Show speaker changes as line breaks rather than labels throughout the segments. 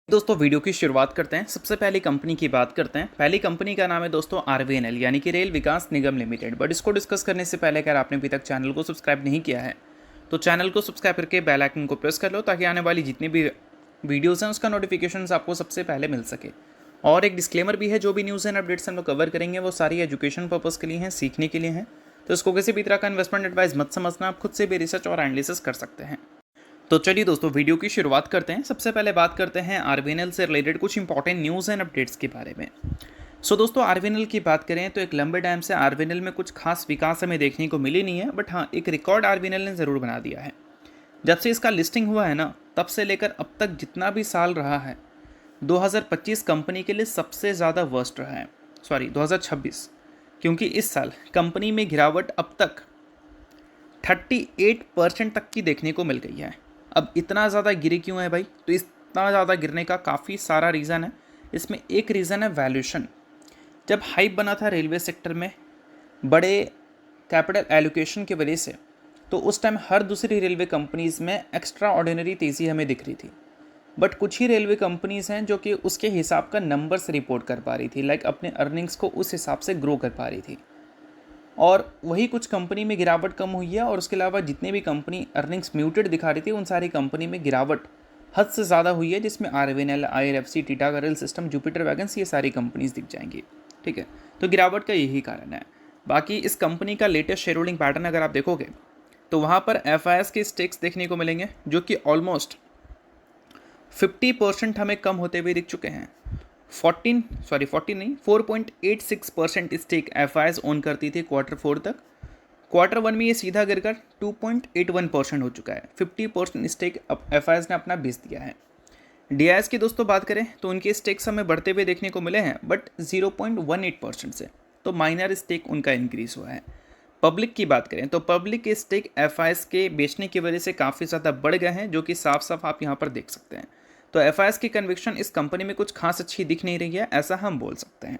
दोस्तों वीडियो की शुरुआत करते हैं। सबसे पहली कंपनी की बात करते हैं। पहली कंपनी का नाम है दोस्तों आरवीएनएल यानी कि rail Vikas Nigam limited. But इसको डिस्कस करने से पहले अगर आपने अभी तक चैनल को सब्सक्राइब नहीं किया है तो चैनल को सब्सक्राइब करके बेल आइकन को प्रेस कर लो ताकि आने वाली जितनी भी वीडियोज़ हैं उसका नोटिफिकेशन आपको सबसे पहले मिल सके। और एक डिस्क्लेमर भी है, जो भी न्यूज़ एंड अपडेट्स हम लोग कवर करेंगे वो सारी एजुकेशन पर्पज़ के लिए हैं, सीखने के लिए हैं। तो इसको किसी भी तरह का इन्वेस्टमेंट एडवाइस मत समझना, आप खुद से भी रिसर्च और एनालिसिस कर सकते हैं। तो चलिए दोस्तों वीडियो की शुरुआत करते हैं। सबसे पहले बात करते हैं आरवीएनएल से रिलेटेड कुछ इंपॉर्टेंट न्यूज़ एंड अपडेट्स के बारे में। दोस्तों आरवीएनएल की बात करें तो एक लंबे टाइम से आरवीएनएल में कुछ खास विकास हमें देखने को मिली नहीं है, बट हाँ एक रिकॉर्ड आरवीएनएल ने ज़रूर बना दिया है। जब से इसका लिस्टिंग हुआ है ना, तब से लेकर अब तक जितना भी साल रहा है 2025 कंपनी के लिए सबसे ज़्यादा वर्स्ट रहा है। 2026, क्योंकि इस साल कंपनी में गिरावट अब तक 38% तक की देखने को मिल गई है। अब इतना ज़्यादा गिरे क्यों है भाई? तो इतना ज़्यादा गिरने का काफ़ी सारा रीज़न है। इसमें एक रीज़न है वैल्यूएशन। जब हाइप बना था रेलवे सेक्टर में बड़े कैपिटल एलोकेशन की वजह से, तो उस टाइम हर दूसरी रेलवे कंपनीज़ में एक्स्ट्रा ऑर्डिनरी तेज़ी हमें दिख रही थी। बट कुछ ही रेलवे कंपनीज़ हैं जो कि उसके हिसाब का नंबर्स रिपोर्ट कर पा रही थी, लाइक अपने अर्निंग्स को उस हिसाब से ग्रो कर पा रही थी। और वही कुछ कंपनी में गिरावट कम हुई है, और उसके अलावा जितनी भी कंपनी अर्निंग्स म्यूटेड दिखा रही थी उन सारी कंपनी में गिरावट हद से ज़्यादा हुई है, जिसमें RVNL, IRFC, Titagarh rail system, Jupiter wagons, ये सारी कंपनीज दिख जाएंगी। ठीक है, तो गिरावट का यही कारण है। बाकी इस कंपनी का लेटेस्ट शेयर होल्डिंग पैटर्न अगर आप देखोगे तो वहाँ पर एफआईएस के स्टेक्स देखने को मिलेंगे जो कि ऑलमोस्ट 50% हमें कम होते हुए दिख चुके हैं। 4.86% स्टेक एफआईएस ओन करती थी Q4 तक। Q1 में ये सीधा गिरकर 2.81% हो चुका है। 50% स्टेक अब एफआईएस ने अपना बेच दिया है। डीआईएस की दोस्तों बात करें तो उनके स्टेक्स हमें बढ़ते हुए देखने को मिले हैं, बट 0.18% से, तो माइनर स्टेक उनका इंक्रीज हुआ है। पब्लिक की बात करें तो पब्लिक के स्टेक एफआईएस के बेचने की वजह से काफ़ी ज़्यादा बढ़ गए हैं, जो कि साफ साफ आप यहाँ पर देख सकते हैं। तो एफआईएस की कन्विक्शन इस कंपनी में कुछ खास अच्छी दिख नहीं रही है, ऐसा हम बोल सकते हैं।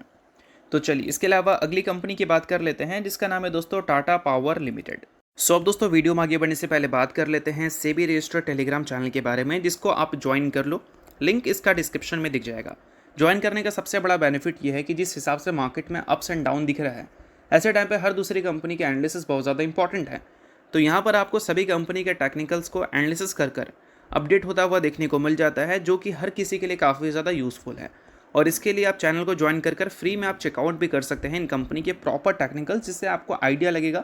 तो चलिए इसके अलावा अगली कंपनी की बात कर लेते हैं, जिसका नाम है दोस्तों टाटा पावर लिमिटेड। अब दोस्तों वीडियो में आगे बढ़ने से पहले बात कर लेते हैं सेबी रजिस्टर्ड टेलीग्राम चैनल के बारे में, जिसको आप ज्वाइन कर लो। लिंक इसका डिस्क्रिप्शन में दिख जाएगा। ज्वाइन करने का सबसे बड़ा बेनिफिट ये है कि जिस हिसाब से मार्केट में अप्स एंड डाउन दिख रहा है, ऐसे टाइम पे हर दूसरी कंपनी के एनालिसिस बहुत ज़्यादा इंपॉर्टेंट है। तो यहाँ पर आपको सभी कंपनी के टेक्निकल्स को एनालिसिस कर अपडेट होता हुआ देखने को मिल जाता है, जो कि हर किसी के लिए काफ़ी ज़्यादा यूज़फुल है। और इसके लिए आप चैनल को ज्वाइन कर फ्री में आप चेकआउट भी कर सकते हैं इन कंपनी के प्रॉपर टेक्निकल्स, जिससे आपको आइडिया लगेगा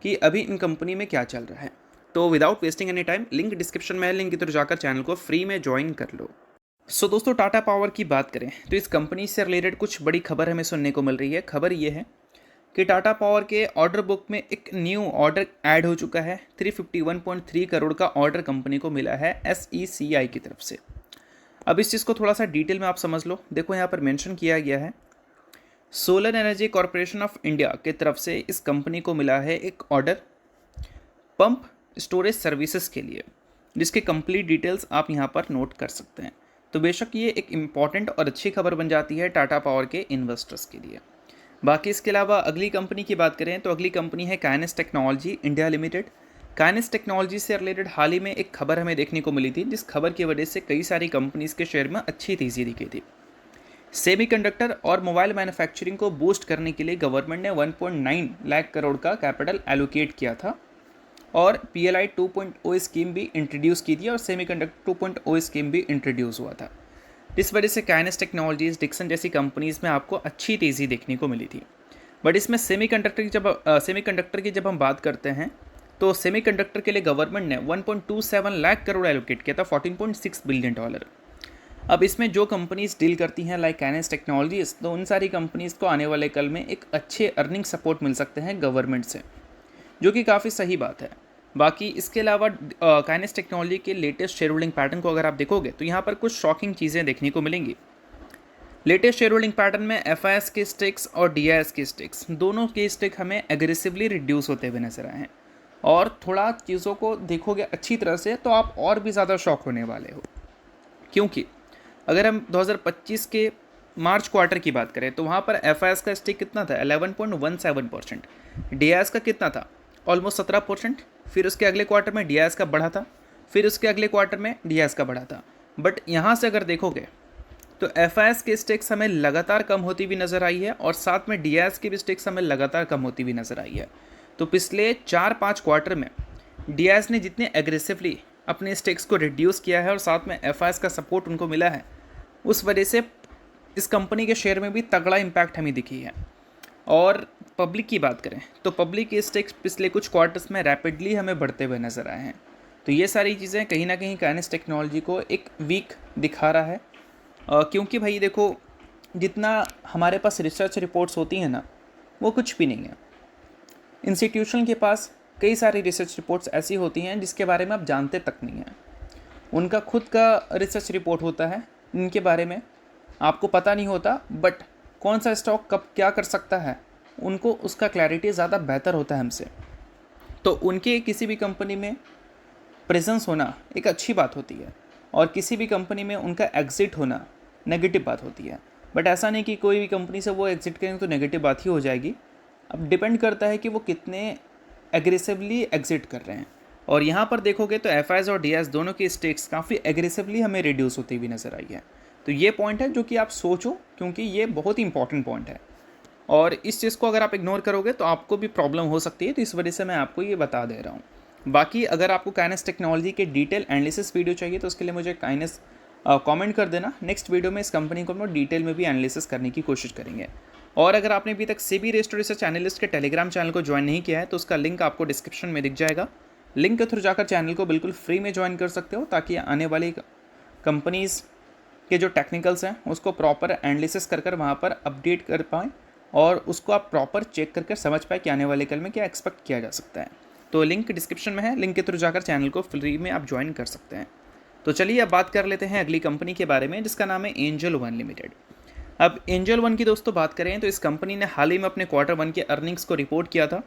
कि अभी इन कंपनी में क्या चल रहा है। तो without wasting any time, link description में है, लिंक की तरफ जाकर चैनल को फ्री में ज्वाइन कर लो। दोस्तों टाटा पावर की बात करें तो इस कंपनी से रिलेटेड कुछ बड़ी खबर हमें सुनने को मिल रही है। खबर ये है कि टाटा पावर के ऑर्डर बुक में एक न्यू ऑर्डर ऐड हो चुका है। 351.3 करोड़ का ऑर्डर कंपनी को मिला है SECI की तरफ से। अब इस चीज़ को थोड़ा सा डिटेल में आप समझ लो। देखो यहाँ पर मेंशन किया गया है, solar energy corporation of India की तरफ से इस कंपनी को मिला है एक ऑर्डर पंप स्टोरेज सर्विसेज के लिए, जिसके कंप्लीट डिटेल्स आप यहाँ पर नोट कर सकते हैं। तो बेशक ये एक इम्पॉर्टेंट और अच्छी खबर बन जाती है टाटा पावर के इन्वेस्टर्स के लिए। बाकी इसके अलावा अगली कंपनी की बात करें तो अगली कंपनी है kinase technology India limited. Kinase technology से रिलेटेड हाल ही में एक खबर हमें देखने को मिली थी, जिस खबर की वजह से कई सारी कंपनीज के शेयर में अच्छी तेज़ी दिखी थी। सेमीकंडक्टर और मोबाइल मैन्युफैक्चरिंग को बूस्ट करने के लिए गवर्नमेंट ने 1.9 लाख करोड़ का कैपिटल एलोकेट किया था, और PLI 2.0 स्कीम भी इंट्रोड्यूस की थी, और सेमीकंडक्टर 2.0 स्कीम भी इंट्रोड्यूस हुआ था। इस वजह से काइनेस टेक्नोलॉजीज, डिक्सन जैसी कंपनीज़ में आपको अच्छी तेज़ी देखने को मिली थी। बट इसमें सेमीकंडक्टर की जब हम बात करते हैं तो सेमीकंडक्टर के लिए गवर्नमेंट ने 1.27 लाख करोड़ एलोकेट किया था, $14.6 बिलियन। अब इसमें जो कंपनीज डील करती हैं लाइक काइनेस टेक्नोलॉजीज, तो उन सारी कंपनीज़ को आने वाले कल में एक अच्छे अर्निंग सपोर्ट मिल सकते हैं गवर्नमेंट से, जो कि काफ़ी सही बात है। बाकी इसके अलावा काइनेस टेक्नोलॉजी के लेटेस्ट शेयर होल्डिंग पैटर्न को अगर आप देखोगे तो यहाँ पर कुछ शॉकिंग चीज़ें देखने को मिलेंगी। लेटेस्ट शेयर होल्डिंग पैटर्न में एफआईएस के स्टेक्स और डीआईएस के स्टेक्स, दोनों के स्टेक हमें एग्रेसिवली रिड्यूस होते हुए नजर आए हैं। और थोड़ा चीज़ों को देखोगे अच्छी तरह से तो आप और भी ज़्यादा शॉक होने वाले हो, क्योंकि अगर हम 2025 के मार्च क्वार्टर की बात करें तो वहाँ पर एफआईएस का स्टेक कितना था, 11.17%। डीआईएस का कितना था, ऑलमोस्ट 17%। फिर उसके अगले क्वार्टर में डीआईएस का बढ़ा था, फिर उसके अगले क्वार्टर में डीआईएस का बढ़ा था। बट यहाँ से अगर देखोगे तो एफ के स्टेक्स हमें लगातार कम होती हुई नज़र आई है और साथ में डी की भी स्टेक्स हमें लगातार कम होती हुई नज़र आई है। तो पिछले 4-5 क्वार्टर में डी ने जितने एग्रेसिवली अपने स्टेक्स को रिड्यूस किया है और साथ में एफ का सपोर्ट उनको मिला है, उस वजह से इस कंपनी के शेयर में भी तगड़ा इम्पैक्ट हमें दिखी है। और पब्लिक की बात करें तो पब्लिक के स्टेक्स पिछले कुछ क्वार्टर्स में रैपिडली हमें बढ़ते हुए नज़र आए हैं। तो ये सारी चीज़ें कहीं ना कहीं काइनेस टेक्नोलॉजी को एक वीक दिखा रहा है, क्योंकि भाई देखो, जितना हमारे पास रिसर्च रिपोर्ट्स होती हैं ना, वो कुछ भी नहीं है। इंस्टीट्यूशन के पास कई सारी रिसर्च रिपोर्ट्स ऐसी होती हैं जिसके बारे में आप जानते तक नहीं हैं। उनका खुद का रिसर्च रिपोर्ट होता है, इनके बारे में आपको पता नहीं होता, बट कौन सा स्टॉक कब क्या कर सकता है उनको उसका क्लैरिटी ज़्यादा बेहतर होता है हमसे। तो उनके किसी भी कंपनी में प्रेजेंस होना एक अच्छी बात होती है और किसी भी कंपनी में उनका एग्ज़िट होना नेगेटिव बात होती है। बट ऐसा नहीं कि कोई भी कंपनी से वो एग्ज़िट करेंगे तो नेगेटिव बात ही हो जाएगी। अब डिपेंड करता है कि वो कितने एग्रेसिवली एग्ज़िट कर रहे हैं। और यहाँ पर देखोगे तो एफ और डी दोनों की स्टेक्स काफ़ी एग्रेसिवली हमें रिड्यूस होती हुई नज़र आई है। तो ये पॉइंट है जो कि आप सोचो, क्योंकि ये बहुत ही इंपॉर्टेंट पॉइंट है और इस चीज़ को अगर आप इग्नोर करोगे तो आपको भी प्रॉब्लम हो सकती है। तो इस वजह से मैं आपको ये बता दे रहा हूँ। बाकी अगर आपको काइनेस टेक्नोलॉजी के डिटेल एनालिसिस वीडियो चाहिए तो उसके लिए मुझे काइनेस कमेंट कर देना। नेक्स्ट वीडियो में इस कंपनी को हम डिटेल में भी एनालिसिस करने की कोशिश करेंगे। और अगर आपने अभी तक सेबी रजिस्टर्ड रिसर्च एनालिस्ट के टेलीग्राम चैनल को ज्वाइन नहीं किया है तो उसका लिंक आपको डिस्क्रिप्शन में दिख जाएगा। लिंक के थ्रू जाकर चैनल को बिल्कुल फ्री में ज्वाइन कर सकते हो, ताकि आने वाली कंपनीज़ के जो टेक्निकल्स हैं उसको प्रॉपर एनालिसिस कर वहाँ पर अपडेट कर पाएँ और उसको आप प्रॉपर चेक करके समझ पाए कि आने वाले कल में क्या एक्सपेक्ट किया जा सकता है। तो लिंक डिस्क्रिप्शन में है, लिंक के थ्रू जाकर चैनल को फ्री में आप ज्वाइन कर सकते हैं। तो चलिए अब बात कर लेते हैं अगली कंपनी के बारे में, जिसका नाम है एंजल वन लिमिटेड। अब एंजल वन की दोस्तों बात करें तो इस कंपनी ने हाल ही में अपने Q1 के अर्निंग्स को रिपोर्ट किया था।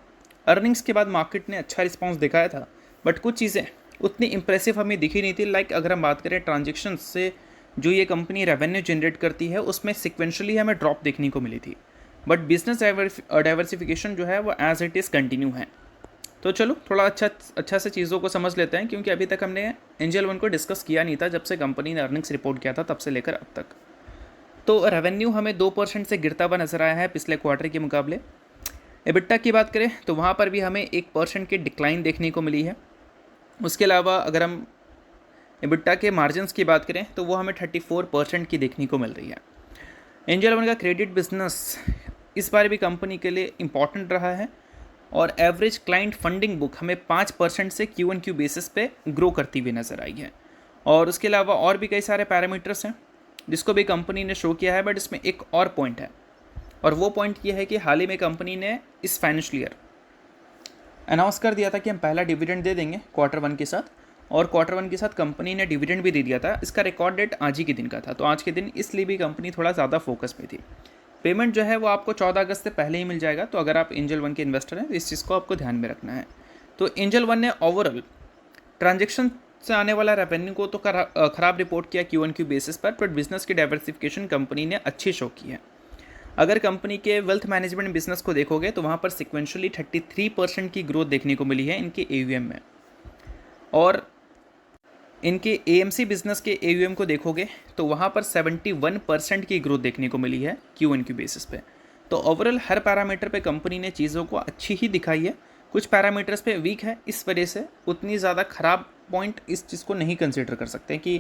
अर्निंग्स के बाद मार्केट ने अच्छा रिस्पॉन्स दिखाया था, बट कुछ चीज़ें उतनी इंप्रेसिव हमें दिखी नहीं थी। लाइक अगर हम बात करें ट्रांजेक्शन से जो ये कंपनी रेवेन्यू जनरेट करती है उसमें सिक्वेंशली हमें ड्रॉप देखने को मिली थी, बट बिजनेस डाइवर्सिफिकेशन जो है वो एज इट इज़ कंटिन्यू है। तो चलो थोड़ा अच्छा से चीज़ों को समझ लेते हैं, क्योंकि अभी तक हमने एंजल वन को डिस्कस किया नहीं था जब से कंपनी ने अर्निंग्स रिपोर्ट किया था तब से लेकर अब तक। तो रेवेन्यू हमें 2% से गिरता हुआ नजर आया है पिछले क्वार्टर के मुकाबले। एबिटा की बात करें तो वहाँ पर भी हमें 1% की डिक्लाइन देखने को मिली है। उसके अलावा अगर हम एबिटा के मार्जिन्स की बात करें तो वो हमें 34% की देखने को मिल रही है। एंजल वन का क्रेडिट बिजनेस इस बार भी कंपनी के लिए इम्पॉर्टेंट रहा है और एवरेज क्लाइंट फंडिंग बुक हमें 5% से Q1Q बेसिस पे ग्रो करती हुई नज़र आई है। और उसके अलावा और भी कई सारे पैरामीटर्स हैं जिसको भी कंपनी ने शो किया है, बट इसमें एक और पॉइंट है और वो पॉइंट ये है कि हाल ही में कंपनी ने इस फाइनेंशियल ईयर अनाउंस कर दिया था कि हम पहला डिविडेंड दे देंगे Q1 के साथ, और Q1 के साथ कंपनी ने डिविडेंड भी दे दिया था। इसका रिकॉर्ड डेट आज ही के दिन का था, तो आज के दिन इसलिए भी कंपनी थोड़ा ज़्यादा फोकस में थी। पेमेंट जो है वो आपको 14 अगस्त से पहले ही मिल जाएगा। तो अगर आप एंजल वन के इन्वेस्टर हैं तो इस चीज़ को आपको ध्यान में रखना है। तो एंजल वन ने ओवरऑल ट्रांजेक्शन से आने वाला रेवेन्यू को तो खराब रिपोर्ट किया Q1Q बेसिस पर, बट बिजनेस की डाइवर्सिफिकेशन कंपनी ने अच्छी शो की है। अगर कंपनी के वेल्थ मैनेजमेंट बिजनेस को देखोगे तो वहाँ पर सिक्वेंशली 33% की ग्रोथ देखने को मिली है इनके AUM में, और इनके AMC बिजनेस के AUM को देखोगे तो वहाँ पर 71% की ग्रोथ देखने को मिली है Q1Q बेसिस पे। तो ओवरऑल हर पैरामीटर पे कंपनी ने चीज़ों को अच्छी ही दिखाई है। कुछ पैरामीटर्स पे वीक है, इस वजह से उतनी ज़्यादा ख़राब पॉइंट इस चीज़ को नहीं कंसिडर कर सकते कि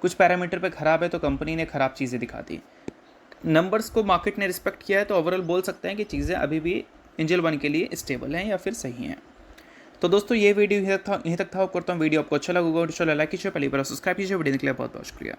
कुछ पैरामीटर पे ख़राब है तो कंपनी ने ख़राब चीज़ें दिखा दी। नंबर्स को मार्केट ने रिस्पेक्ट किया है, तो ओवरऑल बोल सकते हैं कि चीज़ें अभी भी एंजल वन के लिए स्टेबल हैं या फिर सही हैं। तो दोस्तों ये वीडियो यहीं तक था। करता हूँ वीडियो आपको अच्छा लगा, लाइक कीजिए, पहली बार सब्सक्राइब कीजिए। वीडियो के लिए बहुत बहुत शुक्रिया।